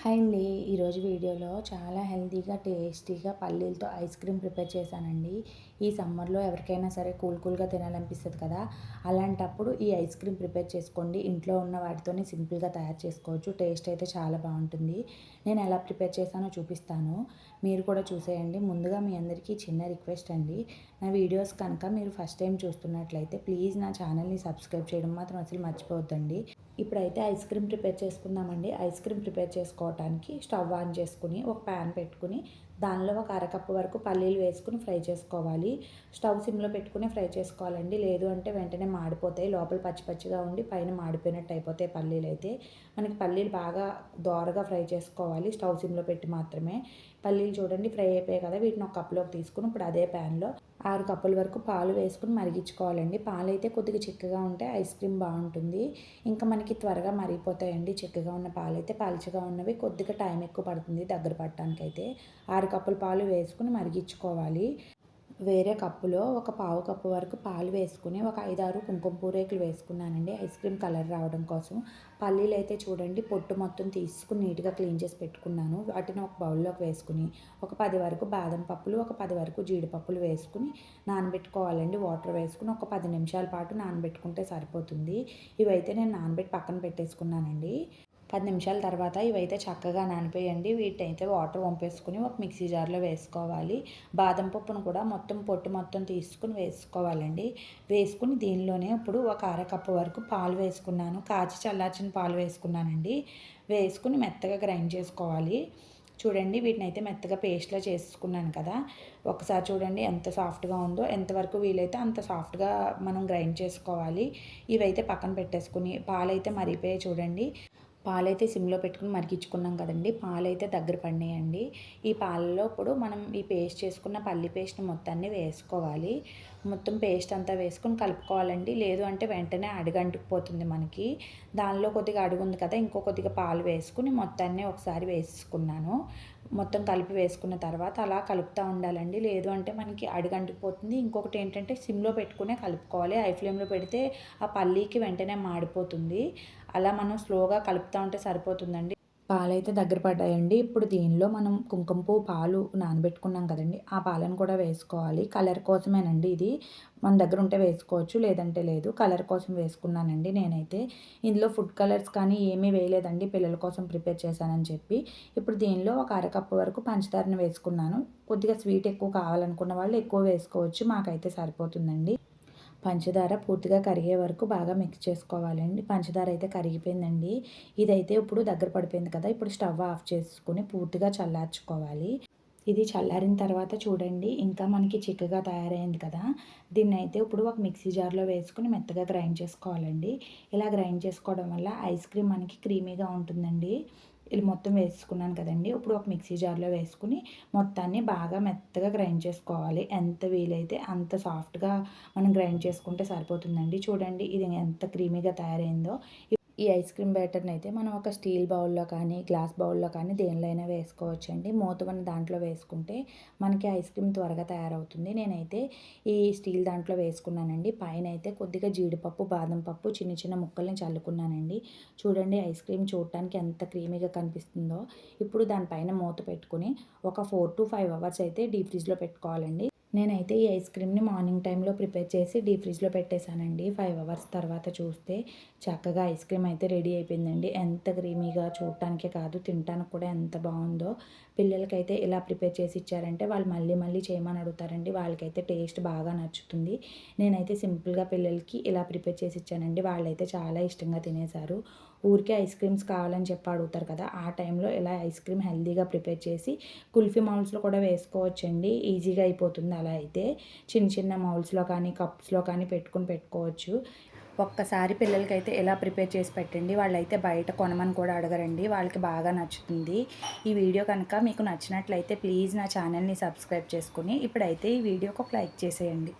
Hi అండి. ఈరోజు వీడియోలో చాలా హెల్తీగా, టేస్టీగా పల్లీలతో ఐస్ క్రీమ్ ప్రిపేర్ చేశానండి. ఈ సమ్మర్‌లో ఎవరికైనా సరే కూల్‌గా తినాలనిపిస్తది కదా! అలాంటప్పుడు ఈ ఐస్ క్రీమ్ ప్రిపేర్ చేసుకోండి. ఇంట్లో ఉన్న వాటితోనే సింపుల్‌గా తయారు చేసుకోవచ్చు. టేస్ట్ అయితే చాలా బావుంటుంది. నేను ఎలా ప్రిపేర్ చేశానో చూపిస్తాను. మీరు కూడా చూసేయండి. ముందుగా మీ అందరికీ చిన్న రిక్వెస్ట్ అండి. నా వీడియోస్ కనుక మీరు ఫస్ట్ టైం చూస్తున్నట్లయితే ప్లీజ్ నా ఛానల్‌ని సబ్స్క్రైబ్ చేయడం మాత్రం అసలు మర్చిపోవద్దండి. ఇప్పుడైతే ఐస్ క్రీమ్ ప్రిపేర్ చేసుకుందామండి. ఐస్ క్రీమ్ ప్రిపేర్ చేసుకోవటానికి స్టవ్ ఆన్ చేసుకుని ఒక ప్యాన్ పెట్టుకుని దానిలో ఒక అరకప్పు వరకు పల్లీలు వేసుకుని ఫ్రై చేసుకోవాలి. స్టవ్ సిమ్లో పెట్టుకుని ఫ్రై చేసుకోవాలండి. లేదు అంటే వెంటనే మాడిపోతాయి. లోపల పచ్చి పచ్చిగా ఉండి పైన మాడిపోయినట్టు అయిపోతాయి పల్లీలు అయితే. మనకి పల్లీలు బాగా దోరగా ఫ్రై చేసుకోవాలి. స్టవ్ సిమ్లో పెట్టి మాత్రమే. పల్లీలు చూడండి ఫ్రై అయిపోయాయి కదా! వీటిని ఒక కప్లోకి తీసుకుని ఇప్పుడు అదే ప్యాన్లో 6 కప్పుల వరకు పాలు వేసుకుని మరిగించుకోవాలండి. పాలైతే కొద్దిగా చిక్కగా ఉంటే ఐస్ క్రీమ్ బాగుంటుంది. ఇంకా మనకి త్వరగా మరిగిపోతాయండి. చిక్కగా ఉన్న పాలైతే. పలుచగా ఉన్నవి కొద్దిగా టైం ఎక్కువ పడుతుంది దగ్గర పడటానికైతే. 6 కప్పుల పాలు వేసుకుని మరిగించుకోవాలి. వేరే కప్పులో ఒక పావు కప్పు వరకు పాలు వేసుకుని ఒక 5, 6 కుంకుమ పూరేకులు వేసుకున్నానండి ఐస్ క్రీమ్ కలర్ రావడం కోసం. పల్లీలు అయితే చూడండి పొట్టు మొత్తం తీసుకుని నీట్గా క్లీన్ చేసి పెట్టుకున్నాను. వాటిని ఒక బౌల్లోకి వేసుకుని ఒక 10 వరకు బాదం పప్పులు, ఒక 10 వరకు జీడిపప్పులు వేసుకుని నానబెట్టుకోవాలండి. వాటర్ వేసుకుని ఒక 10 నిమిషాల పాటు నానబెట్టుకుంటే సరిపోతుంది. ఇవైతే నేను నానబెట్టి పక్కన పెట్టేసుకున్నానండి. 10 నిమిషాల తర్వాత ఇవైతే చక్కగా నానిపోయండి. వీటైతే వాటర్ వంపేసుకుని ఒక మిక్సీ జార్లో వేసుకోవాలి. బాదం పప్పును కూడా మొత్తం పొట్టు మొత్తం తీసుకుని వేసుకోవాలండి. వేసుకుని దీనిలోనే ఇప్పుడు ఒక అరకప్పు వరకు పాలు వేసుకున్నాను. కాచి చల్లార్చిన పాలు వేసుకున్నానండి. వేసుకుని మెత్తగా గ్రైండ్ చేసుకోవాలి. చూడండి వీటినైతే మెత్తగా పేస్ట్‌లా చేసుకున్నాను కదా! ఒకసారి చూడండి ఎంత సాఫ్ట్‌గా ఉందో. ఎంతవరకు వీలైతే అంత సాఫ్ట్‌గా మనం గ్రైండ్ చేసుకోవాలి. ఇవైతే పక్కన పెట్టేసుకుని పాలైతే మరిగిపోయాయి చూడండి. పాలైతే సిమ్లో పెట్టుకుని మరిగించుకున్నాం కదండీ! పాలైతే దగ్గర పడినాయండి. ఈ పాలలో ఇప్పుడు మనం ఈ పేస్ట్ చేసుకున్న పల్లి పేస్ట్‌ని మొత్తాన్ని వేసుకోవాలి. మొత్తం పేస్ట్ అంతా వేసుకొని కలుపుకోవాలండి. లేదు అంటే వెంటనే అడుగంటుకుపోతుంది మనకి. దానిలో కొద్దిగా అడుగుంది కదా! ఇంకో కొద్దిగా పాలు వేసుకుని మొత్తాన్ని ఒకసారి వేసేసుకున్నాను. మొత్తం కలిపి వేసుకున్న తర్వాత అలా కలుపుతూ ఉండాలండి. లేదు అంటే మనకి అడుగంటుకుపోతుంది. ఇంకొకటి ఏంటంటే సిమ్లో పెట్టుకునే కలుపుకోవాలి. హై ఫ్లేమ్‌లో పెడితే ఆ పల్లీకి వెంటనే మాడిపోతుంది. అలా మనం స్లోగా కలుపుతూ ఉంటే సరిపోతుందండి. పాలైతే దగ్గర పడ్డాయండి. ఇప్పుడు దీనిలో మనం కుంకుమ పువ్వు పాలు నానబెట్టుకున్నాం కదండీ! ఆ పాలను కూడా వేసుకోవాలి. కలర్ కోసమేనండి ఇది. మన దగ్గర ఉంటే వేసుకోవచ్చు. లేదంటే లేదు. కలర్ కోసం వేసుకున్నానండి నేనైతే. ఇందులో ఫుడ్ కలర్స్ కానీ ఏమీ వేయలేదండి. పిల్లల కోసం ప్రిపేర్ చేశానని చెప్పి. ఇప్పుడు దీనిలో ఒక అరకప్పు వరకు పంచదారని వేసుకున్నాను. కొద్దిగా స్వీట్ ఎక్కువ కావాలనుకున్న వాళ్ళు ఎక్కువ వేసుకోవచ్చు. మాకైతే సరిపోతుందండి. పంచదార పూర్తిగా కరిగే వరకు బాగా మిక్స్ చేసుకోవాలండి. పంచదార అయితే కరిగిపోయిందండి. ఇదైతే ఇప్పుడు దగ్గర పడిపోయింది కదా! ఇప్పుడు స్టవ్ ఆఫ్ చేసుకొని పూర్తిగా చల్లార్చుకోవాలి. ఇది చల్లారిన తర్వాత చూడండి ఇంకా మనకి చిక్కగా తయారైంది కదా! దీన్నైతే ఇప్పుడు ఒక మిక్సీ జార్‌లో వేసుకొని మెత్తగా గ్రైండ్ చేసుకోవాలండి. ఇలా గ్రైండ్ చేసుకోవడం వల్ల ఐస్ క్రీమ్ మనకి క్రీమీగా ఉంటుందండి. ఇలా మొత్తం వేసుకున్నాను కదండీ! ఇప్పుడు ఒక మిక్సీ జార్‌లో వేసుకొని మొత్తాన్ని బాగా మెత్తగా గ్రైండ్ చేసుకోవాలి. ఎంత వీలైతే అంత సాఫ్ట్‌గా మనం గ్రైండ్ చేసుకుంటే సరిపోతుందండి. చూడండి ఇది ఎంత క్రీమీగా తయారైందో. ఈ ఐస్ క్రీమ్ బ్యాటర్‌ని అయితే మనం ఒక స్టీల్ బౌల్‌లో కానీ, గ్లాస్ బౌల్‌లో కానీ దేనిలో అయినా వేసుకోవచ్చండి. మూత ఉన్న దాంట్లో వేసుకుంటే మనకి ఐస్ క్రీమ్ త్వరగా తయారవుతుంది. నేనైతే ఈ స్టీల్ దాంట్లో వేసుకున్నానండి. పైనైతే కొద్దిగా జీడిపప్పు, బాదం పప్పు చిన్న చిన్న ముక్కల్ని చల్లుకున్నానండి. చూడండి ఐస్ క్రీమ్ చూడటానికి ఎంత క్రీమీగా కనిపిస్తుందో. ఇప్పుడు దానిపైన మూత పెట్టుకొని ఒక 4-5 అవర్స్ అయితే డీప్ ఫ్రిడ్జ్‌లో పెట్టుకోవాలండి. నేనైతే ఈ ఐస్ క్రీమ్‌ని మార్నింగ్ టైంలో ప్రిపేర్ చేసి డీప్ ఫ్రిడ్జ్‌లో పెట్టేశానండి. 5 అవర్స్ తర్వాత చూస్తే చక్కగా ఐస్ క్రీమ్ అయితే రెడీ అయిపోయిందండి. ఎంత క్రీమీగా చూడటానికే కాదు తినటానికి కూడా ఎంత బావుందో. పిల్లలకైతే ఇలా ప్రిపేర్ చేసి ఇచ్చారంటే వాళ్ళు మళ్ళీ మళ్ళీ చేయమని అడుగుతారండి. వాళ్ళకైతే టేస్ట్ బాగా నచ్చుతుంది. నేనైతే సింపుల్‌గా పిల్లలకి ఇలా ప్రిపేర్ చేసి ఇచ్చానండి. వాళ్ళైతే చాలా ఇష్టంగా తినేశారు. ఊరికే ఐస్ క్రీమ్స్ కావాలని చెప్పి అడుగుతారు కదా! ఆ టైంలో ఇలా ఐస్ క్రీమ్ హెల్తీగా ప్రిపేర్ చేసి కుల్ఫీ మౌల్డ్స్‌లో కూడా వేసుకోవచ్చండి. ఈజీగా అయిపోతుంది అలా అయితే. చిన్న చిన్న మౌల్డ్స్‌లో కానీ, కప్స్‌లో కానీ పెట్టుకోవచ్చు. ఒక్కసారి పిల్లలకైతే ఇలా ప్రిపేర్ చేసి పెట్టండి. వాళ్ళైతే బయట కొనమని కూడా అడగరండి. వాళ్ళకి బాగా నచ్చుతుంది. ఈ వీడియో కనుక మీకు నచ్చినట్లయితే ప్లీజ్ నా ఛానల్‌ని సబ్స్క్రైబ్ చేసుకొని ఇప్పుడైతే ఈ వీడియోకి ఒక లైక్ చేసేయండి.